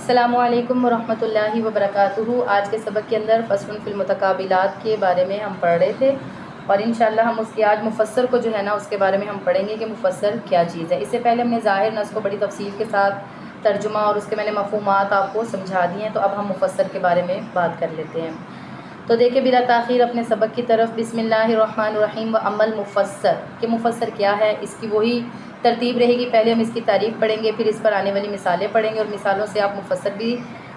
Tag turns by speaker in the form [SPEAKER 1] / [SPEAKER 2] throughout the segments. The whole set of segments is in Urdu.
[SPEAKER 1] السلام علیکم ورحمۃ اللہ وبرکاتہ۔ آج کے سبق کے اندر فصل فی المتقابلات کے بارے میں ہم پڑھ رہے تھے، اور انشاءاللہ ہم اس کے آج مفسر کو جو ہے نا اس کے بارے میں ہم پڑھیں گے کہ مفسر کیا چیز ہے۔ اس سے پہلے ہم نے ظاہر نص کو بڑی تفصیل کے ساتھ ترجمہ اور اس کے میں نے مفہومات آپ کو سمجھا دیے ہیں، تو اب ہم مفسر کے بارے میں بات کر لیتے ہیں۔ تو دیکھیں بلا تاخیر اپنے سبق کی طرف، بسم اللہ الرحمن الرحیم۔ و اما المفسر، کہ مفسر کیا ہے، اس کی وہی ترتیب رہے گی۔ پہلے ہم اس کی تعریف پڑھیں گے، پھر اس پر آنے والی مثالیں پڑھیں گے، اور مثالوں سے آپ مفسر بھی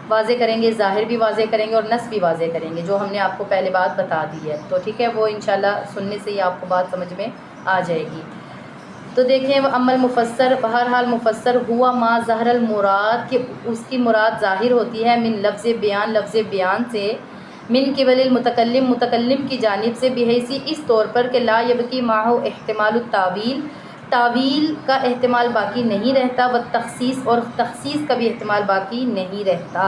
[SPEAKER 1] واضح کریں گے، ظاہر بھی واضح کریں گے، اور نص بھی واضح کریں گے، جو ہم نے آپ کو پہلے بات بتا دی ہے۔ تو ٹھیک ہے، وہ انشاءاللہ سننے سے ہی آپ کو بات سمجھ میں آ جائے گی۔ تو دیکھیں وہ اما المفسر، بہرحال مفسر ہوا ما ظہر المراد، کہ اس کی مراد ظاہر ہوتی ہے، من لفظ بیان، لفظ بیان سے، من قبل المتکلم، متکلم کی جانب سے، بحیث اس طور پر کہ لا یبقی معہ احتمال التاویل، تاویل کا احتمال باقی نہیں رہتا، و تخصیص، اور تخصیص کا بھی احتمال باقی نہیں رہتا۔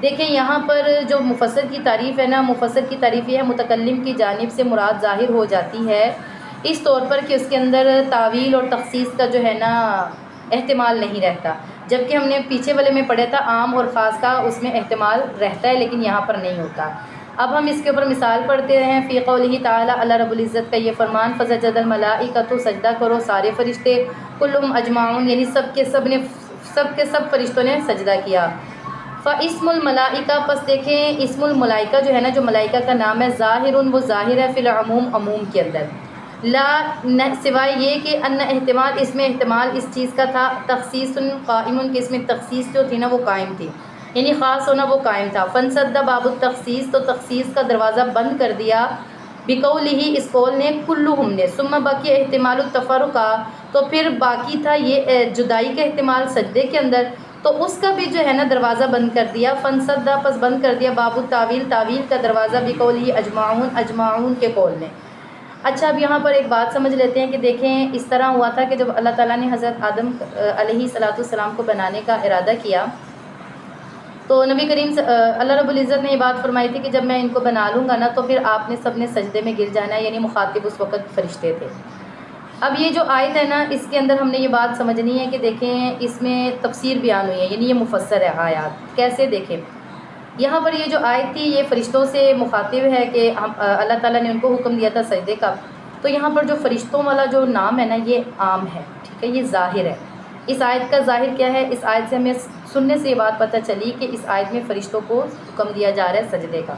[SPEAKER 1] دیکھیں یہاں پر جو مفسر کی تعریف ہے نا، مفسر کی تعریف یہ ہے متکلم کی جانب سے مراد ظاہر ہو جاتی ہے اس طور پر کہ اس کے اندر تاویل اور تخصیص کا جو ہے نا احتمال نہیں رہتا، جبکہ ہم نے پیچھے والے میں پڑھا تھا عام اور خاص کا اس میں احتمال رہتا ہے، لیکن یہاں پر نہیں ہوتا۔ اب ہم اس کے اوپر مثال پڑھتے ہیں۔ فی قولہ تعالی، اللہ رب العزت کا یہ فرمان، فسجد الملائکۃ، سجدہ کرو سارے فرشتے، کلہم اجمعون، یعنی سب کے سب فرشتوں نے سجدہ کیا۔ فاسم الملائکہ، پس دیکھیں اسم الملائکہ جو ہے نا، جو ملائکہ کا نام ہے، ظاہر، وہ ظاہر ہے، فی العموم، عموم کے اندر، لا سوائے یہ کہ ان احتمال، اس میں احتمال اس چیز کا تھا، تخصیص قائم، کہ اس میں تخصیص جو تھی نا وہ قائم تھی، یعنی خاص ہونا وہ قائم تھا۔ فانسد باب التخصیص، تو تخصیص کا دروازہ بند کر دیا، بقولہ، اس قول نے، کلہم نے، ثم بقی احتمال التفرقہ، تو پھر باقی تھا یہ جدائی کا احتمال سجدے کے اندر، تو اس کا بھی جو ہے نا دروازہ بند کر دیا۔ فانسد، پس بند کر دیا، باب التاویل، تاویل کا دروازہ، بقولہ اجمعون، اجمعون کے قول نے۔ اچھا، اب یہاں پر ایک بات سمجھ لیتے ہیں کہ دیکھیں اس طرح ہوا تھا کہ جب اللہ تعالیٰ نے حضرت آدم علیہ السلام کو بنانے کا ارادہ کیا، تو نبی کریم اللہ رب العزت نے یہ بات فرمائی تھی کہ جب میں ان کو بنا لوں گا نا، تو پھر آپ نے سب نے سجدے میں گر جانا ہے، یعنی مخاطب اس وقت فرشتے تھے۔ اب یہ جو آیت ہے نا، اس کے اندر ہم نے یہ بات سمجھنی ہے کہ دیکھیں اس میں تفسیر بیان ہوئی ہے، یعنی یہ مفسر ہے آیات۔ کیسے؟ دیکھیں یہاں پر یہ جو آیت تھی یہ فرشتوں سے مخاطب ہے کہ اللہ تعالیٰ نے ان کو حکم دیا تھا سجدے کا، تو یہاں پر جو فرشتوں والا جو نام ہے نا یہ عام ہے، ٹھیک ہے، یہ ظاہر ہے۔ اس آیت کا ظاہر کیا ہے؟ اس آیت سے ہمیں سننے سے یہ بات پتہ چلی کہ اس آیت میں فرشتوں کو حکم دیا جا رہا ہے سجدے کا،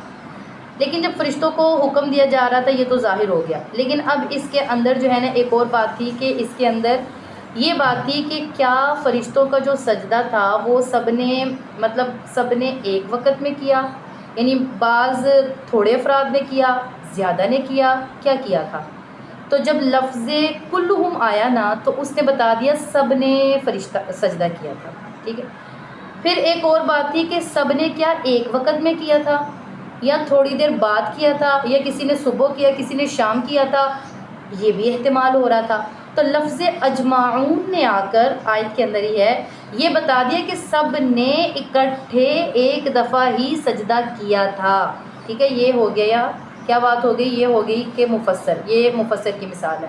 [SPEAKER 1] لیکن جب فرشتوں کو حکم دیا جا رہا تھا یہ تو ظاہر ہو گیا، لیکن اب اس کے اندر جو ہے نا ایک اور بات تھی کہ اس کے اندر یہ بات تھی کہ کیا فرشتوں کا جو سجدہ تھا وہ سب نے ایک وقت میں کیا، یعنی بعض تھوڑے افراد نے کیا، زیادہ نے کیا، کیا کیا تھا؟ تو جب لفظ کلہم آیا نا تو اس نے بتا دیا سب نے فرشتہ سجدہ کیا تھا، ٹھیک ہے۔ پھر ایک اور بات تھی کہ سب نے کیا ایک وقت میں کیا تھا، یا تھوڑی دیر بعد کیا تھا، یا کسی نے صبح کیا، کسی نے شام کیا تھا، یہ بھی احتمال ہو رہا تھا۔ تو لفظ اجمعون نے آ کر آیت کے اندر ہی ہے یہ بتا دیا کہ سب نے اکٹھے ایک دفعہ ہی سجدہ کیا تھا، ٹھیک ہے۔ یہ ہو گیا، کیا بات ہو گئی؟ یہ ہو گئی کہ مفسر، یہ مفسر کی مثال ہے۔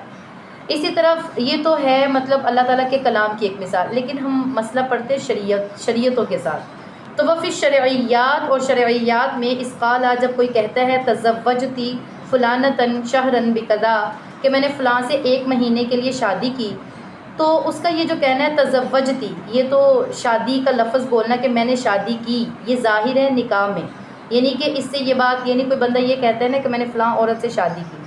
[SPEAKER 1] اسی طرف یہ تو ہے اللہ تعالیٰ کے کلام کی ایک مثال، لیکن ہم مسئلہ پڑھتے شریعتوں کے ساتھ، تو وہ فی شرعیات، اور شرعیات میں اس قالا، جب کوئی کہتا ہے تزوجتی فلانتن شہرن بقضا، کہ میں نے فلاں سے 1 مہینے کے لیے شادی کی، تو اس کا یہ جو کہنا ہے تزوجتی، یہ تو شادی کا لفظ بولنا کہ میں نے شادی کی، یہ ظاہر ہے نکاح میں، یعنی کہ اس سے یہ بات، یعنی کوئی بندہ یہ کہتا ہے نا کہ میں نے فلاں عورت سے شادی کی،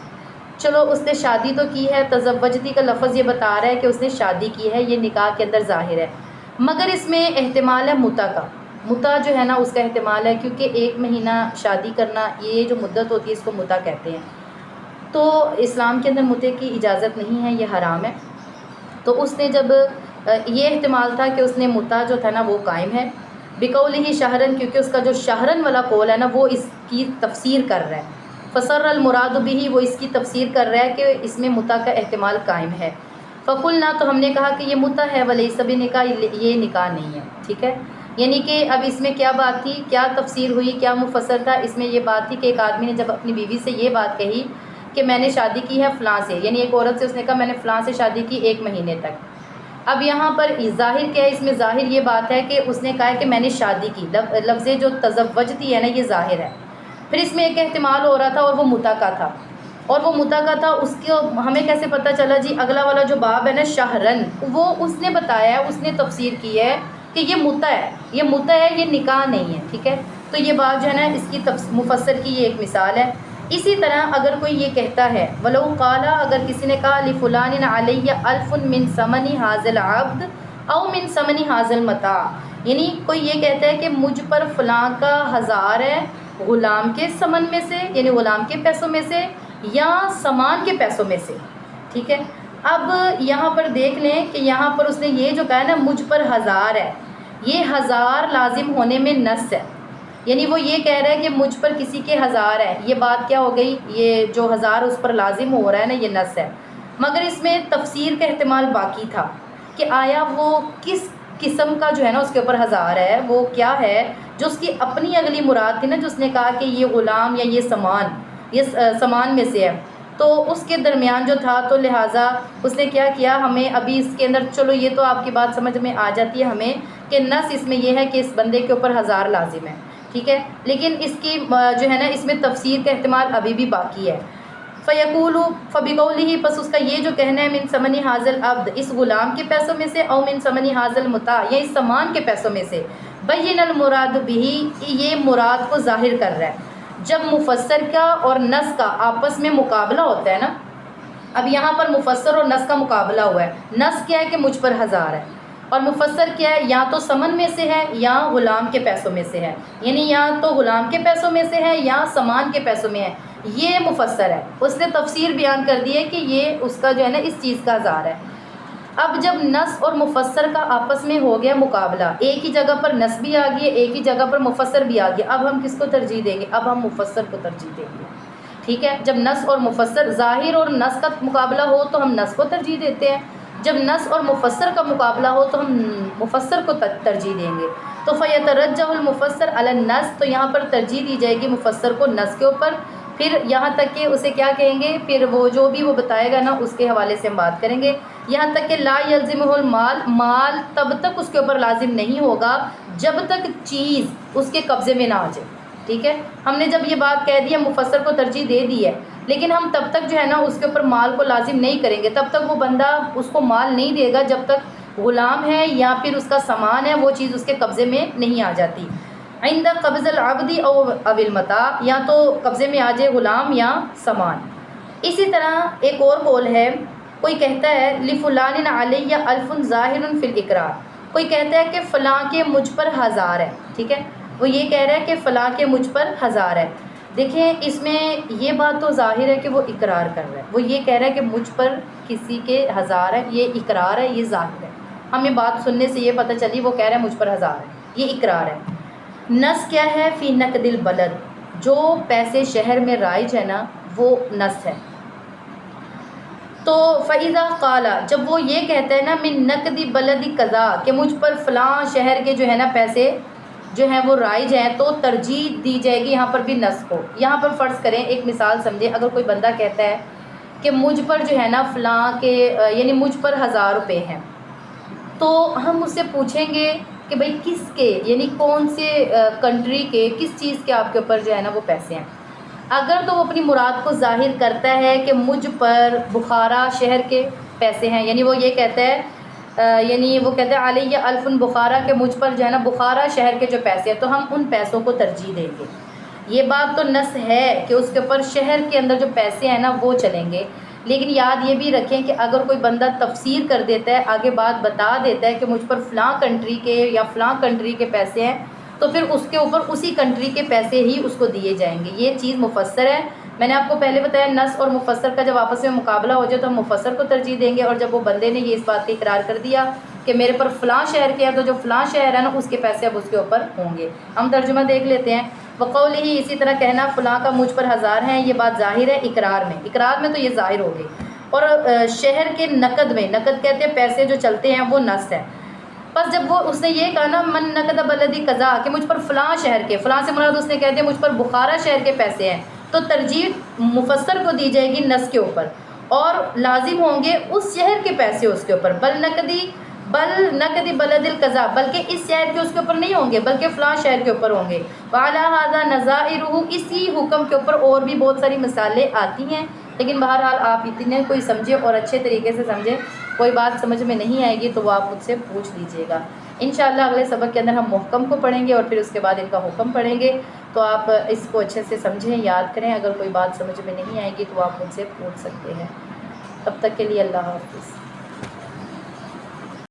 [SPEAKER 1] چلو اس نے شادی تو کی ہے، تزوجتی کا لفظ یہ بتا رہا ہے کہ اس نے شادی کی ہے، یہ نکاح کے اندر ظاہر ہے، مگر اس میں احتمال ہے متع کا، متع جو ہے نا اس کا احتمال ہے، کیونکہ 1 مہینہ شادی کرنا، یہ جو مدت ہوتی ہے اس کو متع کہتے ہیں، تو اسلام کے اندر متع کی اجازت نہیں ہے، یہ حرام ہے۔ تو اس نے جب یہ احتمال تھا کہ اس نے متع جو تھا نا وہ قائم ہے، بقولہ شہرن، کیونکہ اس کا جو شہرن والا قول ہے نا وہ اس کی تفسیر کر رہا ہے، فسر المراد بہ، وہ اس کی تفسیر کر رہا ہے کہ اس میں متع کا احتمال قائم ہے۔ فقلنا، تو ہم نے کہا کہ یہ متع ہے، ولیس بنکاح، یہ نکاح نہیں ہے، ٹھیک ہے۔ یعنی کہ اب اس میں کیا بات تھی، کیا تفسیر ہوئی، کیا مفسر تھا؟ اس میں یہ بات تھی کہ ایک آدمی نے جب اپنی بیوی سے یہ بات کہی کہ میں نے شادی کی ہے فلاں سے، یعنی ایک عورت سے اس نے کہا میں نے فلاں سے شادی کی 1 مہینے تک، اب یہاں پر ظاہر کیا ہے، اس میں ظاہر یہ بات ہے کہ اس نے کہا ہے کہ میں نے شادی کی، لفظ جو تزوجتی ہے نا یہ ظاہر ہے۔ پھر اس میں ایک احتمال ہو رہا تھا اور وہ متا کا تھا، اور وہ متا کا تھا، اس کو ہمیں کیسے پتہ چلا جی؟ اگلا والا جو باب ہے نا شہرن، وہ اس نے بتایا ہے، اس نے تفسیر کی ہے کہ یہ متا ہے، یہ متا ہے، یہ نکاح نہیں ہے، ٹھیک ہے؟ تو یہ بات جو ہے نا اس کی مفسر کی یہ ایک مثال ہے۔ اسی طرح اگر کوئی یہ کہتا ہے ولو قالا، اگر کسی نے کہا لفلان علیہ الف من ثمن ھذا العبد او من ثمن ھذا المتاع، یعنی کوئی یہ کہتا ہے کہ مجھ پر فلاں کا 1000 ہے غلام کے ثمن میں سے، یعنی غلام کے پیسوں میں سے، یا سامان کے پیسوں میں سے، ٹھیک ہے؟ اب یہاں پر دیکھ لیں کہ یہاں پر اس نے یہ جو کہا ہے نا مجھ پر 1000 ہے، یہ 1000 لازم ہونے میں نص ہے، یعنی وہ یہ کہہ رہا ہے کہ مجھ پر کسی کے 1000 ہے، یہ بات کیا ہو گئی؟ یہ جو 1000 اس پر لازم ہو رہا ہے نا یہ نص ہے۔ مگر اس میں تفسیر کا احتمال باقی تھا کہ آیا وہ کس قسم کا جو ہے نا اس کے اوپر 1000 ہے، وہ کیا ہے جو اس کی اپنی اگلی مراد تھی نا، جو اس نے کہا کہ یہ غلام یا یہ سامان میں سے ہے، تو اس کے درمیان جو تھا، تو لہٰذا اس نے کیا کیا، ہمیں ابھی اس کے اندر چلو یہ تو آپ کی بات سمجھ میں آ جاتی ہے ہمیں کہ نص اس میں یہ ہے کہ اس بندے کے اوپر 1000 لازم ہے، ٹھیک ہے؟ لیکن اس کی جو ہے نا اس میں تفسیر کا احتمال ابھی بھی باقی ہے۔ فیقول فبقولہ، پس اس کا یہ جو کہنا ہے من ثمن ھذا العبد، اس غلام کے پیسوں میں سے، او من ثمن ھذا المتاع، یا اس سامان کے پیسوں میں سے، بین المراد بہ، یہ مراد کو ظاہر کر رہا ہے۔ جب مفسر کا اور نص کا آپس میں مقابلہ ہوتا ہے نا، اب یہاں پر مفسر اور نص کا مقابلہ ہوا ہے، نص کیا ہے کہ مجھ پر 1000 ہے، اور مفسر کیا ہے، یا تو سمن میں سے ہے یا غلام کے پیسوں میں سے ہے، یعنی یا تو غلام کے پیسوں میں سے ہے یا سامان کے پیسوں میں ہے، یہ مفسر ہے۔ اس نے تفسیر بیان کر دی ہے کہ یہ اس کا جو ہے نا اس چیز کا 1000 ہے۔ اب جب نص اور مفسر کا آپس میں ہو گیا مقابلہ، ایک ہی جگہ پر نص بھی آ گیا، ایک ہی جگہ پر مفسر بھی آ گیا، اب ہم کس کو ترجیح دیں گے؟ اب ہم مفسر کو ترجیح دیں گے، ٹھیک ہے؟ جب نص اور مفسر، ظاہر اور نص کا مقابلہ ہو تو ہم نص کو ترجیح دیتے ہیں، جب نص اور مفسر کا مقابلہ ہو تو ہم مفسر کو ترجیح دیں گے۔ تو فیترجح المفسر علی النص، تو یہاں پر ترجیح دی جائے گی مفسر کو نص کے اوپر۔ پھر یہاں تک کہ اسے کیا کہیں گے، پھر وہ جو بھی وہ بتائے گا نا اس کے حوالے سے ہم بات کریں گے، یہاں تک کہ لا یلزمہ المال، مال تب تک اس کے اوپر لازم نہیں ہوگا جب تک چیز اس کے قبضے میں نہ آ جائے، ٹھیک ہے؟ ہم نے جب یہ بات کہہ دی ہے مفسر کو ترجیح دے دی ہے، لیکن ہم تب تک جو ہے نا اس کے اوپر مال کو لازم نہیں کریں گے، تب تک وہ بندہ اس کو مال نہیں دے گا جب تک غلام ہے یا پھر اس کا سامان ہے وہ چیز اس کے قبضے میں نہیں آ جاتی۔ عند قبض العبد او المتاع، یا تو قبضے میں آ جائے غلام یا سامان۔ اسی طرح ایک اور قول ہے، کوئی کہتا ہے لفلان علیہ الف ظاہر فی الاقرار، کوئی کہتا ہے کہ فلاں کے مجھ پر 1000 ہے، ٹھیک ہے؟ وہ یہ کہہ رہا ہے کہ فلاں کے مجھ پر 1000 ہے۔ دیکھیں اس میں یہ بات تو ظاہر ہے کہ وہ اقرار کر رہا ہے، وہ یہ کہہ رہا ہے کہ مجھ پر کسی کے 1000 ہے، یہ اقرار ہے، یہ ظاہر ہے، ہمیں بات سننے سے یہ پتہ چلی وہ کہہ رہا ہے مجھ پر 1000 ہے، یہ اقرار ہے۔ نص کیا ہے؟ فی نقد البلد، جو پیسے شہر میں رائج ہے نا وہ نص ہے۔ تو فَإِذَا قَالَ، جب وہ یہ کہتا ہے نا من نقد بلد قضا، کہ مجھ پر فلاں شہر کے جو ہے نا پیسے جو ہیں وہ رائج ہیں، تو ترجیح دی جائے گی یہاں پر بھی نص کو۔ یہاں پر فرض کریں، ایک مثال سمجھیں، اگر کوئی بندہ کہتا ہے کہ مجھ پر جو ہے نا فلاں کے یعنی مجھ پر 1000 روپے ہیں، تو ہم اس سے پوچھیں گے کہ بھئی کس کے، یعنی کون سے کنٹری کے، کس چیز کے آپ کے اوپر جو ہے نا وہ پیسے ہیں۔ اگر تو وہ اپنی مراد کو ظاہر کرتا ہے کہ مجھ پر بخارا شہر کے پیسے ہیں، یعنی وہ یہ کہتا ہے یعنی وہ کہتا ہے علیہ الف بخارا، کہ مجھ پر جو ہے نا بخارا شہر کے جو پیسے ہیں، تو ہم ان پیسوں کو ترجیح دیں گے۔ یہ بات تو نص ہے کہ اس کے اوپر شہر کے اندر جو پیسے ہیں نا وہ چلیں گے، لیکن یاد یہ بھی رکھیں کہ اگر کوئی بندہ تفسیر کر دیتا ہے، آگے بات بتا دیتا ہے کہ مجھ پر فلاں کنٹری کے یا فلاں کنٹری کے پیسے ہیں، تو پھر اس کے اوپر اسی کنٹری کے پیسے ہی اس کو دیے جائیں گے۔ یہ چیز مفسر ہے، میں نے آپ کو پہلے بتایا نص اور مفسر کا جب آپس میں مقابلہ ہو جائے تو ہم مفسر کو ترجیح دیں گے، اور جب وہ بندے نے یہ اس بات کا اقرار کر دیا کہ میرے پر فلاں شہر کے ہیں، تو جو فلاں شہر ہے نا اس کے پیسے اب اس کے اوپر ہوں گے۔ ہم ترجمہ دیکھ لیتے ہیں۔ وقول ہی، اسی طرح کہنا فلاں کا مجھ پر 1000 ہیں، یہ بات ظاہر ہے اقرار میں، اقرار میں تو یہ ظاہر ہوگی، اور شہر کے نقد میں، نقد کہتے ہیں پیسے جو چلتے ہیں، وہ نص ہے۔ بس جب وہ اس نے یہ کہا نا من نقد بلدی قضا، کہ مجھ پر فلاں شہر کے، فلاں سے مراد اس نے کہہ دیا مجھ پر بخارا شہر کے پیسے ہیں، تو ترجیح مفسر کو دی جائے گی نص کے اوپر، اور لازم ہوں گے اس شہر کے پیسے اس کے اوپر، بل نقدی بل نقد بلد القضاء، بلکہ اس شہر کے اس کے اوپر نہیں ہوں گے بلکہ فلاں شہر کے اوپر ہوں گے. وعلی ھذا نظائرہ، اسی حکم کے اوپر اور بھی بہت ساری مثالیں آتی ہیں، لیکن بہرحال آپ اتنے کوئی سمجھے اور اچھے طریقے سے سمجھے. کوئی بات سمجھ میں نہیں آئے گی تو وہ آپ مجھ سے پوچھ لیجئے گا. انشاءاللہ اگلے سبق کے اندر ہم محکم کو پڑھیں گے اور پھر اس کے بعد ان کا حکم پڑھیں گے. تو آپ اس کو اچھے سے سمجھیں، یاد کریں. اگر کوئی بات سمجھ میں نہیں آئے گی تو آپ مجھ سے پوچھ سکتے ہیں. تب تک کے لیے اللہ حافظ.